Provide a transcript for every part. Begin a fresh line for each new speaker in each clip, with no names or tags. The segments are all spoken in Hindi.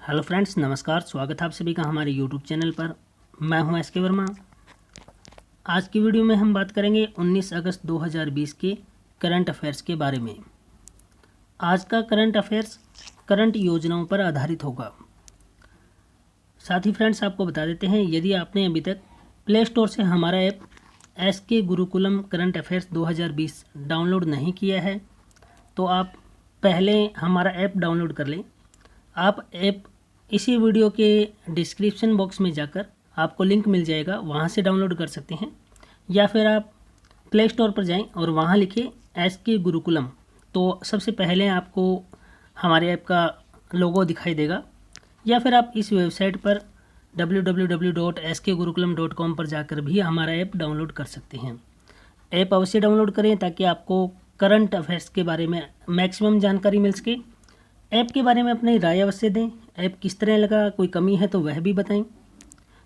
हेलो फ्रेंड्स, नमस्कार। स्वागत है आप सभी का हमारे यूट्यूब चैनल पर। मैं हूं एस के वर्मा। आज की वीडियो में हम बात करेंगे 19 अगस्त 2020 के करंट अफेयर्स के बारे में। आज का करंट अफेयर्स करंट योजनाओं पर आधारित होगा। साथ ही फ्रेंड्स आपको बता देते हैं, यदि आपने अभी तक प्ले स्टोर से हमारा ऐप एस के गुरुकुलम करंट अफेयर्स 2020 डाउनलोड नहीं किया है तो आप पहले हमारा ऐप डाउनलोड कर लें। आप ऐप इसी वीडियो के डिस्क्रिप्शन बॉक्स में जाकर आपको लिंक मिल जाएगा, वहाँ से डाउनलोड कर सकते हैं, या फिर आप प्ले स्टोर पर जाएं और वहाँ लिखें एस के गुरुकुलम, तो सबसे पहले आपको हमारे ऐप का लोगो दिखाई देगा। या फिर आप इस वेबसाइट पर www.skgurukulam.com पर जाकर भी हमारा ऐप डाउनलोड कर सकते हैं। ऐप अवश्य डाउनलोड करें ताकि आपको करंट अफेयर्स के बारे में मैक्सिमम जानकारी मिल सके। ऐप के बारे में अपनी राय अवश्य दें। ऐप किस तरह लगा, कोई कमी है तो वह भी बताएं।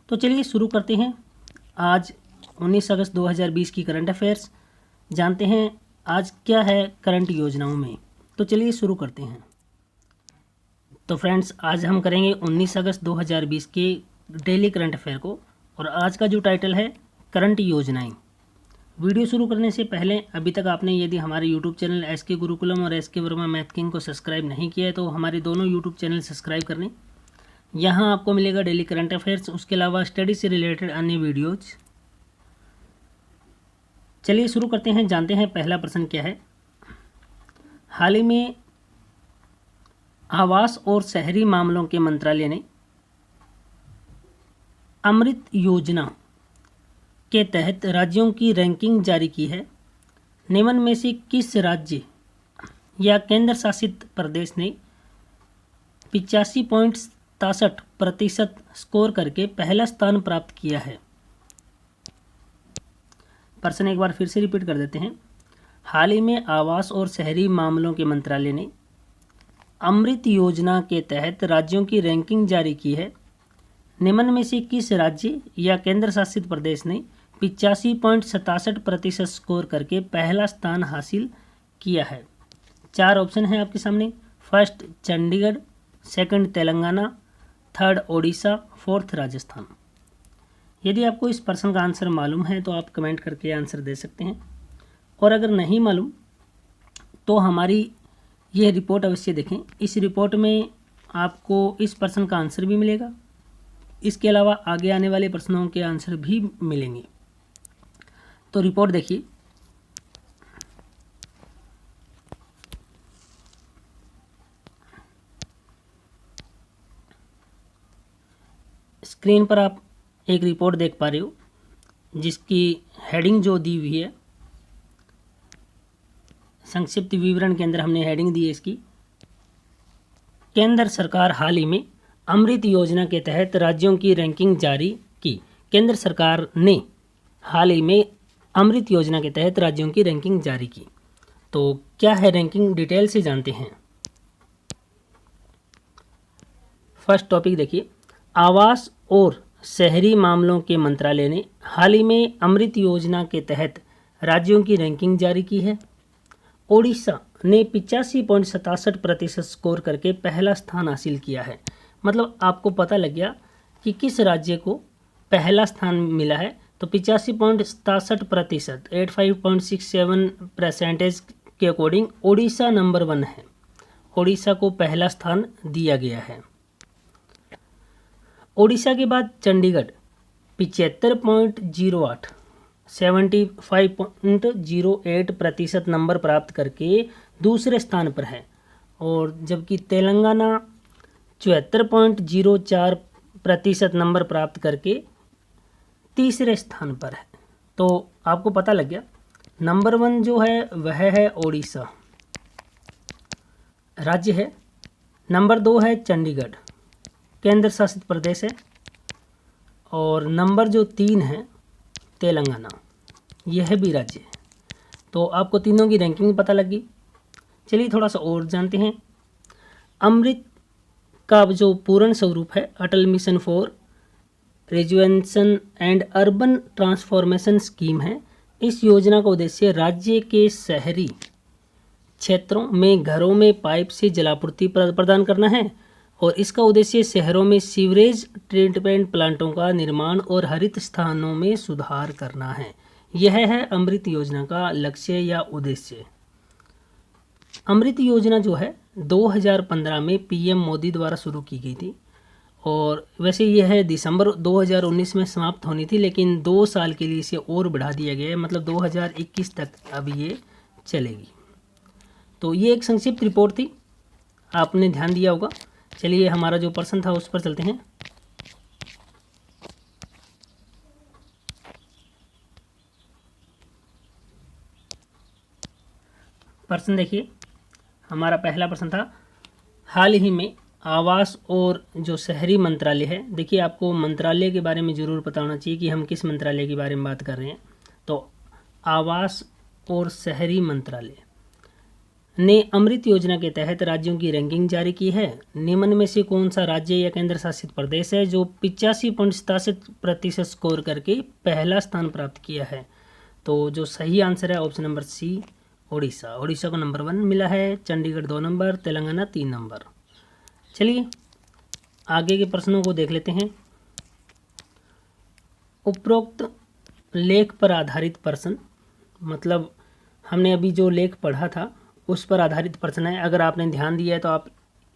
तो चलिए शुरू करते हैं। आज 19 अगस्त 2020 की करंट अफेयर्स जानते हैं आज क्या है करंट योजनाओं में। तो चलिए शुरू करते हैं। तो फ्रेंड्स, आज हम करेंगे 19 अगस्त 2020 के डेली करंट अफेयर को, और आज का जो टाइटल है करंट योजनाएं। वीडियो शुरू करने से पहले अभी तक आपने यदि हमारे यूट्यूब चैनल एस के गुरुकुलम और एस के वर्मा मैथ किंग को सब्सक्राइब नहीं किया है तो हमारे दोनों यूट्यूब चैनल सब्सक्राइब कर लें। यहाँ आपको मिलेगा डेली करंट अफेयर्स, उसके अलावा स्टडी से रिलेटेड अन्य वीडियोज। चलिए शुरू करते हैं, जानते हैं पहला प्रश्न क्या है। हाल ही में आवास और शहरी मामलों के मंत्रालय ने अमृत योजना के तहत राज्यों की रैंकिंग जारी की है। निम्न में से किस राज्य या केंद्र शासित प्रदेश ने 85.67% स्कोर करके पहला स्थान प्राप्त किया है? प्रश्न एक बार फिर से रिपीट कर देते हैं। हाल ही में आवास और शहरी मामलों के मंत्रालय ने अमृत योजना के तहत राज्यों की रैंकिंग जारी की है। निम्न में से किस राज्य या केंद्र शासित प्रदेश ने 85.67% स्कोर करके पहला स्थान हासिल किया है? 4 ऑप्शन हैं आपके सामने। First Chandigarh, second Telangana, third Odisha, fourth Rajasthan. यदि आपको इस प्रश्न का आंसर मालूम है तो आप कमेंट करके आंसर दे सकते हैं, और अगर नहीं मालूम तो हमारी यह रिपोर्ट अवश्य देखें। इस रिपोर्ट में आपको इस प्रश्न का आंसर भी मिलेगा, इसके अलावा आगे आने वाले प्रश्नों के आंसर भी मिलेंगे। तो रिपोर्ट देखिए। स्क्रीन पर आप एक रिपोर्ट देख पा रहे हो जिसकी हेडिंग जो दी हुई है, संक्षिप्त विवरण के अंदर हमने हेडिंग दी है इसकी, केंद्र सरकार हाल ही में अमृत योजना के तहत राज्यों की रैंकिंग जारी की। केंद्र सरकार ने हाल ही में अमृत योजना के तहत राज्यों की रैंकिंग जारी की। तो क्या है रैंकिंग, डिटेल से जानते हैं। फर्स्ट टॉपिक देखिए। आवास और शहरी मामलों के मंत्रालय ने हाल ही में अमृत योजना के तहत राज्यों की रैंकिंग जारी की है। ओडिशा ने 85.67% स्कोर करके पहला स्थान हासिल किया है। मतलब आपको पता लग गया कि किस राज्य को पहला स्थान मिला है। तो 85.67%, 85.67% के अकॉर्डिंग ओडिशा नंबर 1 है। ओडिशा को पहला स्थान दिया गया है। ओडिशा के बाद चंडीगढ़ 75.08, 75.08% नंबर प्राप्त करके दूसरे स्थान पर है, और जबकि तेलंगाना 74.04% नंबर प्राप्त करके तीसरे स्थान पर है। तो आपको पता लग गया नंबर 1 जो है वह है ओडिशा राज्य है, नंबर 2 है चंडीगढ़ केंद्र शासित प्रदेश है, और नंबर जो 3 है तेलंगाना, यह भी राज्य है। तो आपको तीनों की रैंकिंग पता लगी। चलिए थोड़ा सा और जानते हैं। अमृत का जो पूर्ण स्वरूप है Atal mission for rejuvenation and urban transformation scheme है। इस योजना का उद्देश्य राज्य के शहरी क्षेत्रों में घरों में पाइप से जलापूर्ति प्रदान करना है और इसका उद्देश्य शहरों में सीवरेज ट्रीटमेंट प्लांटों का निर्माण और हरित स्थानों में सुधार करना है। यह है अमृत योजना का लक्ष्य या उद्देश्य। अमृत योजना जो है 2015 में पीएम मोदी द्वारा शुरू की गई थी और वैसे यह दिसंबर 2019 में समाप्त होनी थी, लेकिन 2 साल के लिए इसे और बढ़ा दिया गया है, मतलब 2021 तक अब ये चलेगी। तो ये एक संक्षिप्त रिपोर्ट थी, आपने ध्यान दिया होगा। चलिए हमारा जो प्रश्न था उस पर चलते हैं। प्रश्न देखिए, हमारा पहला प्रश्न था, हाल ही में आवास और जो शहरी मंत्रालय है, देखिए आपको मंत्रालय के बारे में ज़रूर पता होना चाहिए कि हम किस मंत्रालय के बारे में बात कर रहे हैं। तो आवास और शहरी मंत्रालय ने अमृत योजना के तहत राज्यों की रैंकिंग जारी की है। निम्न में से कौन सा राज्य या केंद्र शासित प्रदेश है जो 85.67% स्कोर करके पहला स्थान प्राप्त किया है? तो जो सही आंसर है option number C, Orissa. Orissa को नंबर 1 मिला है, चंडीगढ़ 2 नंबर, तेलंगाना 3 नंबर। चलिए आगे के प्रश्नों को देख लेते हैं। उपरोक्त लेख पर आधारित प्रश्न, मतलब हमने अभी जो लेख पढ़ा था उस पर आधारित प्रश्न है। अगर आपने ध्यान दिया है तो आप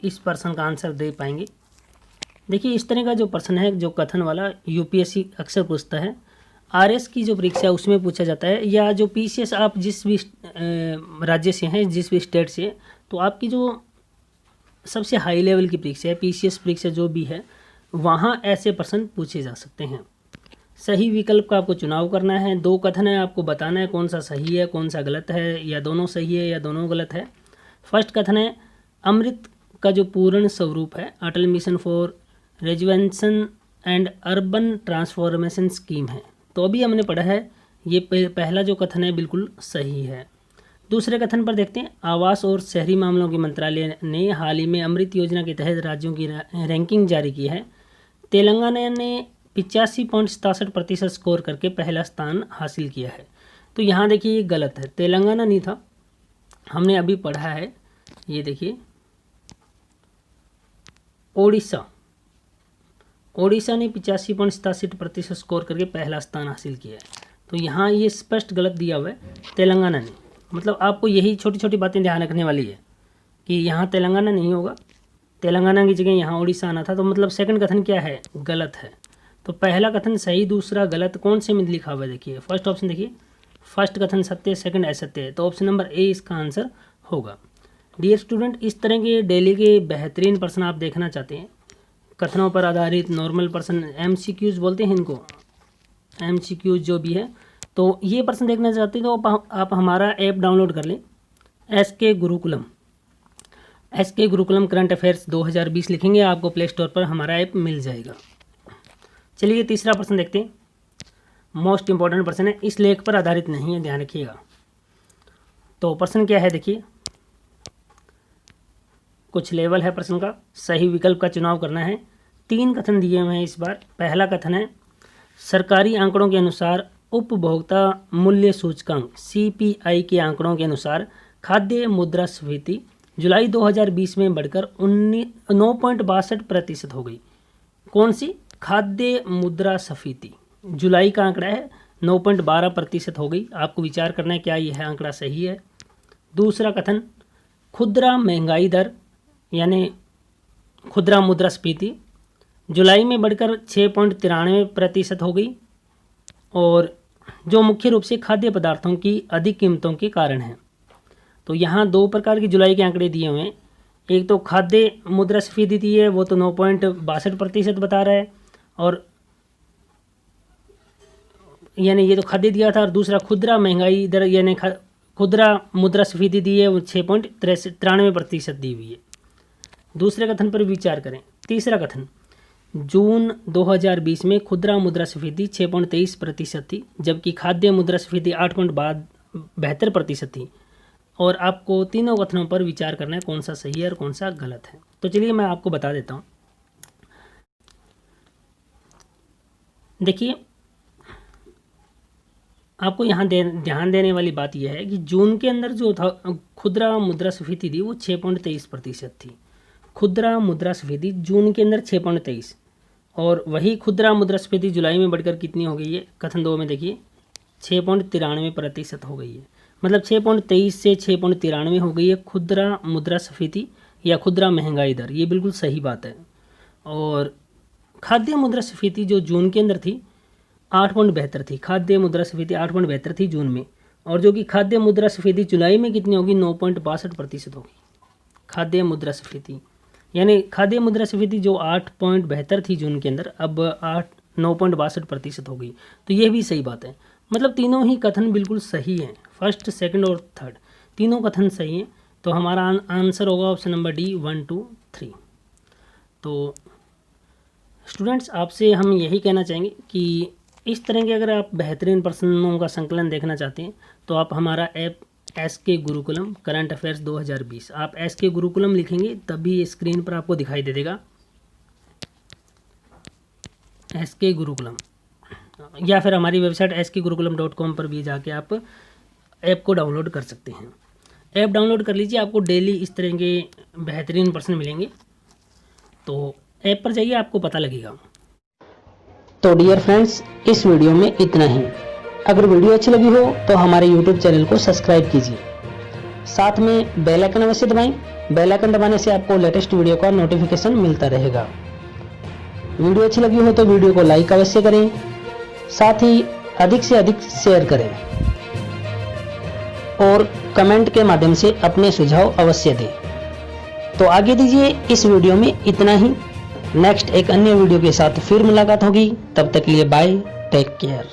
इस प्रश्न का आंसर दे पाएंगे। देखिए इस तरह का जो प्रश्न है, जो कथन वाला, यूपीएससी अक्सर पूछता है। आरएस की जो परीक्षा है उसमें पूछा जाता है, या जो पीसीएस आप जिस भी राज्य से हैं, जिस भी स्टेट से, तो आपकी जो सबसे हाई लेवल की परीक्षा है, पीसीएस परीक्षा जो भी है, वहाँ ऐसे प्रश्न पूछे जा सकते हैं। सही विकल्प का आपको चुनाव करना है। 2 कथन है, आपको बताना है कौन सा सही है कौन सा गलत है, या दोनों सही है या दोनों गलत है। फर्स्ट कथन है, अमृत का जो पूर्ण स्वरूप है Atal mission for rejuvenation and urban transformation scheme है। तो अभी हमने पढ़ा है, ये पहला जो कथन है बिल्कुल सही है। दूसरे कथन पर देखते हैं, आवास और शहरी मामलों के मंत्रालय ने हाल ही में अमृत योजना के तहत राज्यों की रैंकिंग जारी की है। तेलंगाना ने 85.67% स्कोर करके पहला स्थान हासिल किया है। तो यहाँ देखिए ये गलत है, तेलंगाना नहीं था, हमने अभी पढ़ा है, ये देखिए ओडिशा। ओडिशा ने 85.67% स्कोर करके पहला स्थान हासिल किया है। तो यहाँ ये स्पष्ट गलत दिया हुआ है, तेलंगाना ने। मतलब आपको यही छोटी छोटी बातें ध्यान रखने वाली है कि यहाँ तेलंगाना नहीं होगा, तेलंगाना की जगह यहाँ ओडिशा आना था। तो मतलब सेकंड कथन क्या है, गलत है। तो पहला कथन सही, दूसरा गलत। कौन से में लिखा हुआ है देखिए, फर्स्ट ऑप्शन देखिए, फर्स्ट कथन सत्य, सेकंड असत्य है। तो ऑप्शन नंबर ए इसका आंसर होगा। डियर स्टूडेंट, इस तरह के डेली के बेहतरीन प्रश्न आप देखना चाहते हैं, कथनों पर आधारित नॉर्मल प्रश्न, एमसीक्यूज बोलते हैं इनको, एमसीक्यूज जो भी है, तो ये प्रश्न देखना चाहते हैं तो आप हमारा ऐप डाउनलोड कर लें, SK Gurukulam. SK Gurukulam current affairs 2020 लिखेंगे, आपको प्ले स्टोर पर हमारा ऐप मिल जाएगा। चलिए तीसरा प्रश्न देखते हैं, मोस्ट इंपॉर्टेंट प्रश्न है, इस लेख पर आधारित नहीं है, ध्यान रखिएगा। तो प्रश्न क्या है देखिए, कुछ लेवल है प्रश्न का, सही विकल्प का चुनाव करना है। 3 कथन दिए हुए हैं इस बार। पहला कथन है, सरकारी आंकड़ों के अनुसार उपभोक्ता मूल्य सूचकांक सीपीआई के आंकड़ों के अनुसार खाद्य मुद्रास्फीति जुलाई 2020 में बढ़कर 9.62% हो गई। कौन सी? खाद्य मुद्रास्फीति, जुलाई का आंकड़ा है, 9.12% हो गई। आपको विचार करना है क्या यह आंकड़ा सही है। दूसरा कथन, खुदरा महंगाई दर यानी खुदरा मुद्रास्फीति जुलाई में बढ़कर 6.93% हो गई, और जो मुख्य रूप से खाद्य पदार्थों की अधिक कीमतों के कारण है। तो यहाँ 2 प्रकार की जुलाई के आंकड़े दिए हुए हैं। एक तो खाद्य मुद्रास्फीति दी है, वो तो 9.62% बता रहा है, और यानी ये तो खाद्य दिया था, और दूसरा खुदरा महंगाई दर यानी खुदरा मुद्रास्फीति दी है, वो 6.93% दी हुई है। दूसरे कथन पर विचार करें। तीसरा कथन, जून 2020 में खुदरा मुद्रास्फीति 6.23% थी, जबकि खाद्य मुद्रास्फीति 8.72% थी। और आपको तीनों कथनों पर विचार करना है कौन सा सही है और कौन सा गलत है। तो चलिए मैं आपको बता देता हूँ। देखिए आपको यहाँ ध्यान देने वाली बात यह है कि जून के अंदर जो था खुदरा मुद्रास्फीति थी वो 6.23% थी, खुदरा मुद्रास्फीति जून के अंदर 6.23 और वही खुदरा मुद्रास्फीति जुलाई में बढ़कर कितनी हो गई है, कथन 2 में देखिए 6.93% हो गई है। मतलब 6.23 से 6.93 हो गई है खुदरा मुद्रास्फीति या खुदरा महंगाई दर, ये बिल्कुल सही बात है। और खाद्य मुद्रास्फीति जो जून के अंदर थी 8.72 थी, खाद्य मुद्रास्फीति 8.72 थी जून में, और जो कि खाद्य मुद्रास्फीति जुलाई में कितनी होगी, 9.62% होगी खाद्य मुद्रास्फीति। यानी खाद्य मुद्रास्फीति जो 8.72 थी जून के अंदर, अब 9.62% हो गई। तो यह भी सही बात है। मतलब तीनों ही कथन बिल्कुल सही हैं, फर्स्ट, सेकंड और थर्ड तीनों कथन सही हैं। तो हमारा आंसर होगा ऑप्शन नंबर डी 1, 2, 3। तो स्टूडेंट्स, आपसे हम यही कहना चाहेंगे कि इस तरह के अगर आप बेहतरीन प्रश्नों का संकलन देखना चाहते हैं तो आप हमारा app SK Gurukulam current affairs 2020, आप SK गुरुकुलम लिखेंगे तभी स्क्रीन पर आपको दिखाई दे देगा SK गुरुकुलम, या फिर हमारी वेबसाइट skgurukulam.com पर भी जाके आप ऐप को डाउनलोड कर सकते हैं। ऐप डाउनलोड कर लीजिए, आपको डेली इस तरह के बेहतरीन प्रश्न मिलेंगे। तो ऐप पर जाइए, आपको पता लगेगा। तो डियर फ्रेंड्स, इस वीडियो में इतना ही। अगर वीडियो अच्छी लगी हो तो हमारे YouTube चैनल को सब्सक्राइब कीजिए, साथ में बेल आइकन अवश्य दबाएं। बेल आइकन दबाने से आपको लेटेस्ट वीडियो का नोटिफिकेशन मिलता रहेगा। वीडियो अच्छी लगी हो तो वीडियो को लाइक अवश्य करें, साथ ही अधिक से अधिक शेयर करें और कमेंट के माध्यम से अपने सुझाव अवश्य दें। तो आगे दीजिए, इस वीडियो में इतना ही। नेक्स्ट एक अन्य वीडियो के साथ फिर मुलाकात होगी, तब तक के लिए बाय, टेक केयर।